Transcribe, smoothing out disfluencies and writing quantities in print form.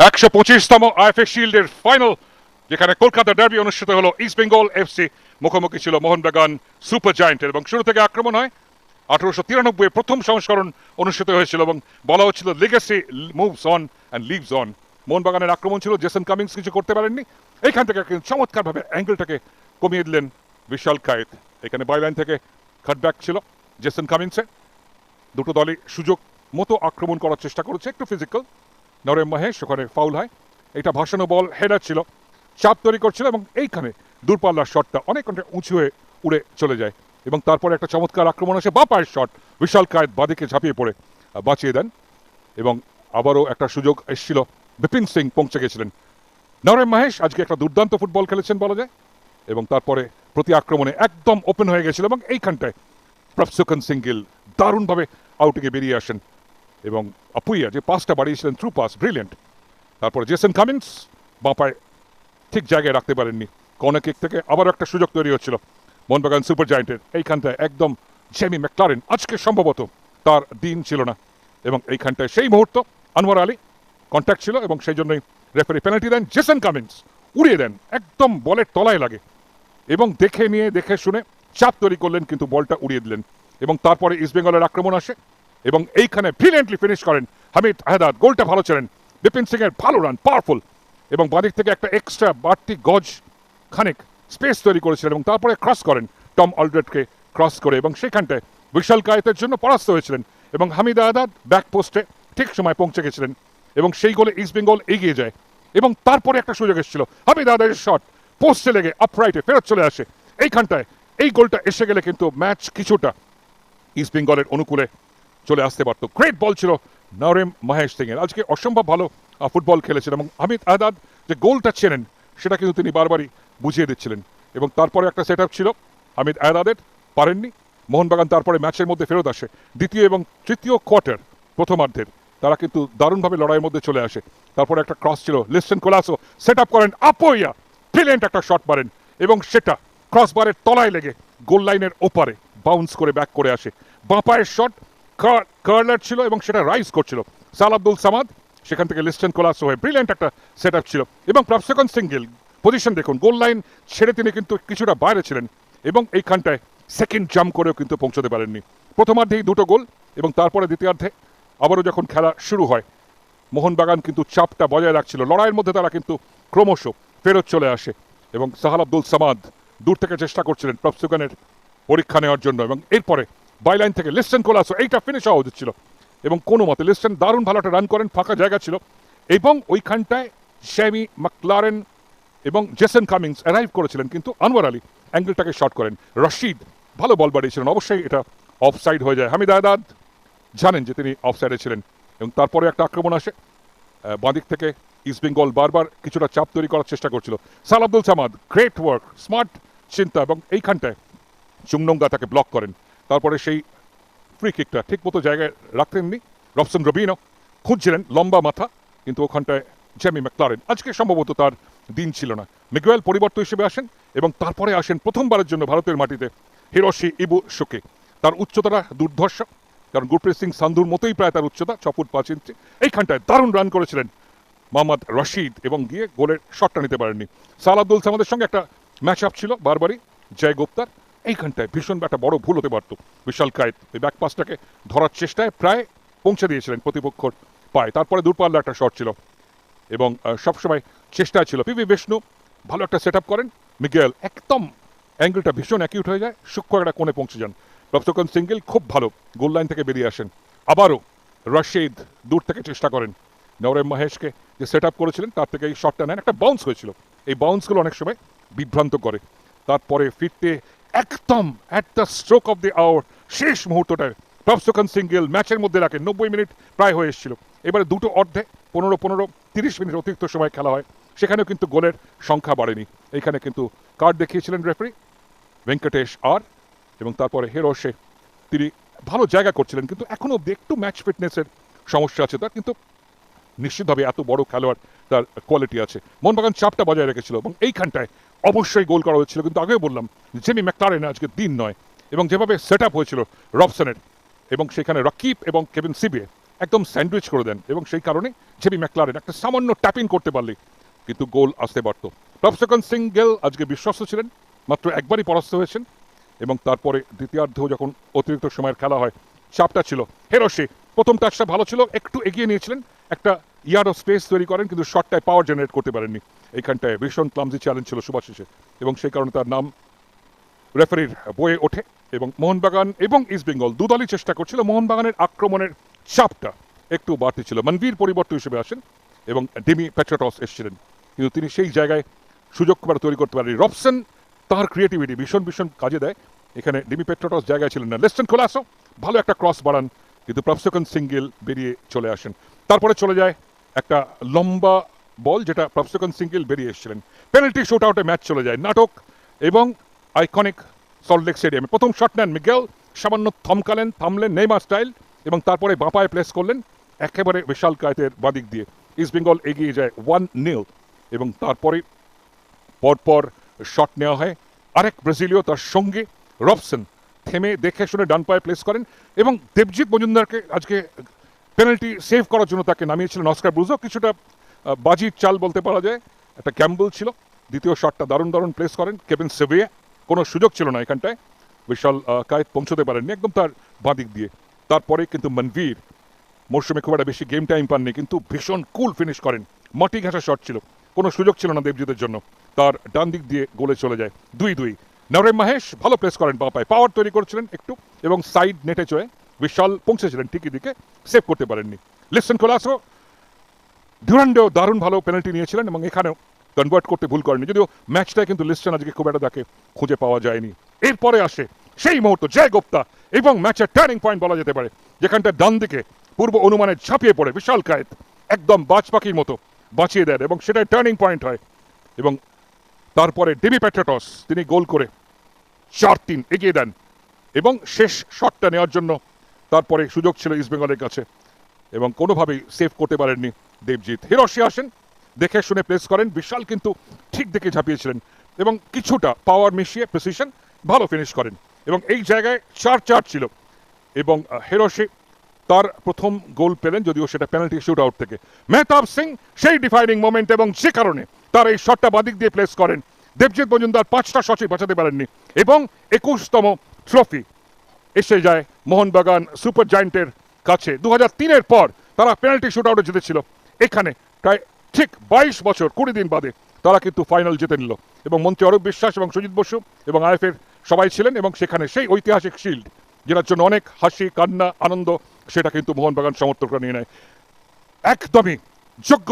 ১২৫তম IFA শিল্ডের final, যেখানে Kolkata derby অনুষ্ঠিত হলো। ইস্ট বেঙ্গল এফসি মুখোমুখি ছিল মোহনবাগান সুপার জায়ান্টের, এবং শুরু থেকে আক্রমণ হয়। 1893 প্রথম সংস্করণ অনুষ্ঠিত হয়েছিল এবং বলা হচ্ছিল legacy moves on and leaves on. মোহনবাগানের আক্রমণ ছিল, জেসন কামিংস কিছু করতে পারেননি। এইখান থেকে চমৎকারভাবে অ্যাঙ্গেলটাকে কমিয়ে দিলেন বিশাল কায়েত। এখানে বাইলাইন থেকে কাটব্যাক ছিল জেসন কামিংসের। দুটো দলই সুযোগ মতো আক্রমণ করার চেষ্টা করেছে, একটু ফিজিক্যাল। নরেম মহেশ ওখানে ফাউল হয়। এটা ভাসানো বল, হেডার ছিল, চাপ তৈরি করছিল, এবং এইখানে দূরপাল্লার শটটা অনেকটা উঁচু হয়ে উড়ে চলে যায়। এবং তারপরে একটা চমৎকার আক্রমণ আসে, বা পায়ের শট, বিশাল কায়েত বাদিকে ঝাঁপিয়ে পড়ে বাঁচিয়ে দেন। এবং আবারও একটা সুযোগ এসেছিল, বিপিন সিং পৌঁছে গেছিলেন। নরেম মহেশ আজকে একটা দুর্দান্ত ফুটবল খেলেছেন বলা যায়। এবং তারপরে প্রতি আক্রমণে একদম ওপেন হয়ে গেছিল, এবং এইখানটায় প্রফসুকন সিঙ্গিল দারুণভাবে আউটিংয়ে বেরিয়ে আসেন। এবং আপুইয়া যে পাসটা বাড়িয়েছিলেন, থ্রু পাস, ব্রিলিয়েন্ট। তারপরে জেসন কামিন্স বাঁ পায়ে ঠিক জায়গায় রাখতে পারেননি। কর্নার কিক থেকে আবারও একটা সুযোগ তৈরি হচ্ছিল মোহনবাগান সুপার জায়ান্টের। এইখানটায় একদম জেমি ম্যাকলারেন, আজকে সম্ভবত তার দিন ছিল না। এবং এইখানটায় সেই মুহূর্ত আনোয়ার আলী কন্ট্যাক্ট ছিল, এবং সেই জন্যই রেফারি পেনাল্টি দেন। জেসন কামিন্স উড়িয়ে দেন, একদম বলের তলায় লাগে, এবং দেখে শুনে চাপ তৈরি করলেন, কিন্তু বলটা উড়িয়ে দিলেন। এবং তারপরে ইস্টবেঙ্গলের আক্রমণ আসে, এবং এইখানে ব্রিলিয়েন্টলি ফিনিশ করেন হামিদ আহদাদ। গোলটা ভালো ছিলেন, বিপিন সিং এর ভালো রান, পাওয়ারফুল। এবং বাদিক থেকে একটা এক্সট্রা বাড়তি গজ খানিক স্পেস তৈরি করেছিলেন, এবং তারপরে ক্রস করেন টম অলড্রেডকে ক্রস করে, এবং সেখানটায় বিশাল কায়েতের জন্য পরাস্ত হয়েছিলেন। এবং হামিদ আহদাদ ব্যাক পোস্টে ঠিক সময় পৌঁছে গেছিলেন, এবং সেই গোলে ইস্টবেঙ্গল এগিয়ে যায়। এবং তারপরে একটা সুযোগ এসেছিল, হামিদ আহদাদের শট পোস্টে লেগে আপরাইটে ফেরত চলে আসে। এইখানটায় এই গোলটা এসে গেলে কিন্তু ম্যাচ কিছুটা ইস্টবেঙ্গলের অনুকূলে চলে আসতে পারত। গ্রেট বল ছিল নরেম মহেশ সিং এর, আজকে অসম্ভব ভালো ফুটবল খেলেছেন। এবং হামিদ আহদাদ যে গোলটা ছেলেন, সেটা কিন্তু তিনি বারবারই বুঝিয়ে দিচ্ছিলেন। এবং তারপরে একটা সেট আপ ছিল হামিদ আহদাদের, পারেননি। মোহনবাগান তারপরে ম্যাচের মধ্যে ফেরত আসে। দ্বিতীয় এবং তৃতীয় কোয়ার্টার প্রথমার্ধের তারা কিন্তু দারুণভাবে লড়াইয়ের মধ্যে চলে আসে। তারপরে একটা ক্রস ছিল, লিস্টন কোলাসো সেট আপ করেন, আপোয়া ব্রিলিয়েন্ট একটা শট মারেন, এবং সেটা ক্রসবারের তলায় লেগে গোল লাইনের ওপারে বাউন্স করে ব্যাক করে আসে। বাঁ পায়ের শট, কার্লার ছিল, এবং সেটা রাইজ করছিল সাল আব্দুল সামাদ। সেখান থেকে লিস্টন কোলাসো হয়ে ব্রিলিয়েন্ট একটা সেট আপ ছিল। এবং প্রফসুকন সিঙ্গেল পজিশন দেখুন, গোল লাইন ছেড়ে তিনি কিন্তু কিছুটা বাইরে ছিলেন, এবং এইখানটায় সেকেন্ড জাম্প করেও কিন্তু পৌঁছতে পারেননি। প্রথমার্ধেই দুটো গোল, এবং তারপরে দ্বিতীয়ার্ধে আবারও যখন খেলা শুরু হয়, মোহনবাগান কিন্তু চাপটা বজায় রাখছিল। লড়াইয়ের মধ্যে তারা কিন্তু ক্রমশ ফেরত চলে আসে, এবং সাহাল আব্দুল সামাদ দূর থেকে চেষ্টা করছিলেন প্রফসুকনের পরীক্ষা নেওয়ার জন্য। এবং এরপরে বাইলাইন থেকে লিস্টন কোলাসো, এইটা ফিনিশ হওয়া উচিত ছিল, এবং কোনো মতে লিস্টন দারুণ ভালো একটা রান করেন, ফাঁকা জায়গা ছিল, এবং ওইখানটায় জেমি ম্যাকলারেন এবং জেসন কামিংস অ্যারাইভ করেছিলেন, কিন্তু আনোয়ার আলী অ্যাঙ্গেলটাকে শর্ট করেন। রশিদ ভালো বল বাড়িয়েছিলেন, অবশ্যই এটা অফসাইড হয়ে যায়। হামিদ আহদাদ জানেন যে তিনি অফসাইডে ছিলেন। এবং তারপরে একটা আক্রমণ আসে বাঁদিক থেকে। ইস্টবেঙ্গল বারবার কিছুটা চাপ তৈরি করার চেষ্টা করছিল। সাল Abdul Samad, great work, smart চিন্তা, এবং এইখানটায় চুংনঙ্গা তাকে ব্লক করেন। তারপরে সেই ফ্রি কিকটা ঠিক মতো জায়গায় রাখতেননি। রবসন রবিনো খুঁজছিলেন লম্বা মাথা, কিন্তু ওখানটায় জেমি ম্যাকলারেন, আজকে সম্ভবত তার দিন ছিল না। মিগুয়েল পরিবর্তন হিসেবে আসেন, এবং তারপরে আসেন প্রথমবারের জন্য ভারতের মাটিতে হিরোশি ইবুসুকে। তার উচ্চতাটা দুর্ধর্ষ, কারণ গুরপ্রীত সিং সান্ধুর মতোই প্রায় তার উচ্চতা, 6 ফুট 5 ইঞ্চি। এইখানটায় দারুণ রান করেছিলেন মোহাম্মদ রশিদ, এবং গিয়ে গোলের শটটা নিতে পারেননি। সাল আব্দুল সামাদের সঙ্গে একটা ম্যাচ আপ ছিল বারবারই জয় গুপ্তার। এইখানটায় ভীষণ একটা বড় ভুল হতে পারত। বিশাল কায়েত ওই ব্যাক পাসটাকে ধরার চেষ্টায় প্রায় পৌঁছে দিয়েছিলেন প্রতিপক্ষর পায়ে। তারপরে দূরপাল্লা একটা শট ছিল, এবং সবসময় চেষ্টায় ছিল পিভি বিষ্ণু ভালো একটা সেট আপ করেন। মিগুয়েল একদম অ্যাঙ্গেলটা ভীষণ অ্যাকিউট হয়ে যায়, সূক্ষ্ম একটা কোণে পৌঁছে যান। প্রফসুকন সিঙ্গেল খুব ভালো গোল লাইন থেকে বেরিয়ে আসেন। আবারও রশিদ দূর থেকে চেষ্টা করেন, নরেম মহেশকে যে সেট আপ করেছিলেন তার থেকে এই শটটা নেন। একটা বাউন্স হয়েছিল, এই বাউন্সগুলো অনেক সময় বিভ্রান্ত করে। তারপরে ফিরতে একদম at the stroke of the hour, শেষ মুহূর্তটায় প্রফসুকন সিঙ্গেল ম্যাচের মধ্যে রাখেন। 90 মিনিট প্রায় হয়ে এসেছিল, এবারে দুটো অর্ধে 15-30 মিনিট অতিরিক্ত সময় খেলা হয়, সেখানেও কিন্তু গোলের সংখ্যা বাড়েনি। এইখানে কিন্তু কার্ড দেখিয়েছিলেন রেফারি ভেঙ্কটেশ আর, এবং তারপরে হিরোশে তিনি ভালো জায়গা করছিলেন, কিন্তু এখনো অব্দি একটু ম্যাচ ফিটনেসের সমস্যা আছে তার, কিন্তু নিশ্চিতভাবে এত বড় খেলোয়াড়, তার কোয়ালিটি আছে। মোহনবাগান চাপটা বজায় রেখেছিল, এবং এইখানটায় অবশ্যই গোল করা হয়েছিল, কিন্তু আগেও বললাম জেমি ম্যাকলারেন আজকে দিন নয়। এবং যেভাবে সেট আপ হয়েছিল রবসনের, এবং সেখানে রাকিব এবং কেভিন সিবিএ একদম স্যান্ডউইচ করে দেন এবং সেই কারণে জেমি ম্যাকলারেন একটা সামান্য ট্যাপিং করতে পারলে কিন্তু গোল আসতে পারত। প্রফসেকন সিঙ্গেল আজকে বিশ্বস্ত ছিলেন, মাত্র একবারই পরাস্ত হয়েছেন এবং তারপরে দ্বিতীয়ার্ধ যখন অতিরিক্ত সময়ের খেলা হয় চাপটা ছিল। হিরোশি প্রথম টাচটা ভালো ছিল, একটু এগিয়ে নিয়েছিলেন, একটা ইয়ার্ড অফ স্পেস তৈরি করেন কিন্তু শটটায় পাওয়ার জেনারেট করতে পারেননি। এইখানটায় ভীষণ ক্লামজি চ্যালেঞ্জ ছিল সুভাশিসের এবং সেই কারণে তার নাম রেফারির বইয়ে ওঠে এবং মোহনবাগান এবং ইস্টবেঙ্গল দুদলই চেষ্টা করছিল মোহনবাগানের আক্রমণের চাপটা একটু বাড়তি ছিল। মনবীর পরিবর্তন হিসেবে আসেন এবং ডেমি পেট্রাটস এসেছিলেন, কিন্তু তিনি সেই জায়গায় সুযোগ খুব তৈরি করতে পারেনি। রবসন তার ক্রিয়েটিভিটি ভীষণ ভীষণ কাজে দেয়, এখানে ডেমি পেট্রাটস জায়গায় ছিলেন না। লেস্টন কোলাসো ভালো একটা ক্রস বাড়ান কিন্তু প্রফসেকন সিঙ্গেল বেরিয়ে চলে আসেন। তারপরে চলে যায় একটা লম্বা বল যেটা প্রফসেকন সিঙ্গেল বেরিয়ে এসেছিলেন। পেনাল্টি শুট আউটে ম্যাচ চলে যায় নাটক এবং আইকনিক সল্টলেক স্টেডিয়ামে। প্রথম শট নেন মিগেল, সামান্য থামলেন নেইমার স্টাইল এবং তারপরে বাঁপায় প্লেস করলেন একেবারে বিশাল কায়েতের বাদিক দিয়ে। ইস্টবেঙ্গল এগিয়ে যায় 1-0 এবং তারপরে পরপর শট নেওয়া হয়। আরেক ব্রাজিলীয় তার সঙ্গে রবসন থেমে দেখে শুনে ডান পায়ে প্লেস করেন এবং দেবজিৎ মজুমদারকে আজকে পেনাল্টি সেভ করার জন্য তাকে নামিয়েছিলেন অস্কার ব্রুজো। কিছুটা বাজির চাল বলতে পারা যায়, একটা গ্যাম্বল ছিল। দ্বিতীয় শটটা দারুণ দারুণ প্লেস করেন কেভিন সেভিয়া, কোনো সুযোগ ছিল না এখানটায়, বিশাল কায়েত পৌঁছতে পারেননি একদম তার বাঁদিক দিয়ে। তারপরে কিন্তু মনবীর মরশুমে খুব একটা বেশি গেম টাইম পাননি কিন্তু ভীষণ কুল ফিনিশ করেন। মাটি ঘাসা শট ছিল, কোনো সুযোগ ছিল না দেবজিতের জন্য, তার ডান দিক দিয়ে গোলে চলে যায় 2-2। নরেম মাহেশ ভালো প্লেস করেন বাঁ পায়ে, পাওয়ার তৈরি করেছিলেন একটু এবং সাইড নেটে চয়ে বিশাল পৌঁছেছিলেন ঠিকই দিকে, সেভ করতে পারেননি। লিস্টন কোলাসো ডুরান্ডেও দারুণ ভালো পেনাল্টি নিয়েছিলেন এবং এখানেও কনভার্ট করতে ভুল করেনি, যদিও ম্যাচটায় কিন্তু লিস্টন আজকে খুব একটা তাকে খুঁজে পাওয়া যায়নি। এরপরে আসে সেই মুহূর্ত জয় গুপ্তা এবং ম্যাচের টার্নিং পয়েন্ট বলা যেতে পারে, যেখানটা ডান দিকে পূর্ব অনুমানে ঝাঁপিয়ে পড়ে বিশাল কায়েত একদম বাজ পাখির মতো বাঁচিয়ে দেন এবং সেটাই টার্নিং পয়েন্ট হয়। এবং তারপরে ডেমি পেট্রাটস তিনি গোল করে 4-3 এগিয়ে দেন এবং শেষ শটটা নেওয়ার জন্য তারপরে সুযোগ ছিল ইস্টবেঙ্গলের কাছে এবং কোনোভাবেই সেভ করতে পারেননি দেবজিৎ। হিরোশি আসেন, দেখে শুনে প্লেস করেন, বিশাল কিন্তু ঠিক দেখে ঝাঁপিয়েছিলেন এবং কিছুটা পাওয়ার মিশিয়ে প্রেসিশন ভালো ফিনিশ করেন এবং এই জায়গায় 4-4 ছিল এবং হিরোশি তার প্রথম গোল পেলেন, যদিও সেটা পেনাল্টি শুট আউট থেকে। মেহতাব সিং সেই ডিফাইনিং মোমেন্ট এবং যে কারণে তার এই শটটা বাদিক দিয়ে প্লেস করেন। দেবজিৎ মজুমদার 5টা শটই বাঁচাতে পারেননি এবং 21তম ট্রফি এসে যায় মোহনবাগান সুপার জায়েন্টের কাছে। 2003-এর পর তারা পেনাল্টি শুট আউটে জিতেছিল, এখানে প্রায় ঠিক 22 বছর 20 দিন বাদে তারা কিন্তু ফাইনাল জিতে নিল এবং মন্ত্রী অরূপ বিশ্বাস এবং সুজিত বসু এবং আইএফের সবাই ছিলেন এবং সেখানে সেই ঐতিহাসিক শিল্ড যেটার জন্য অনেক হাসি কান্না আনন্দ সেটা কিন্তু মোহনবাগান সমর্থকরা নিয়ে নেয়। একদমই যোগ্য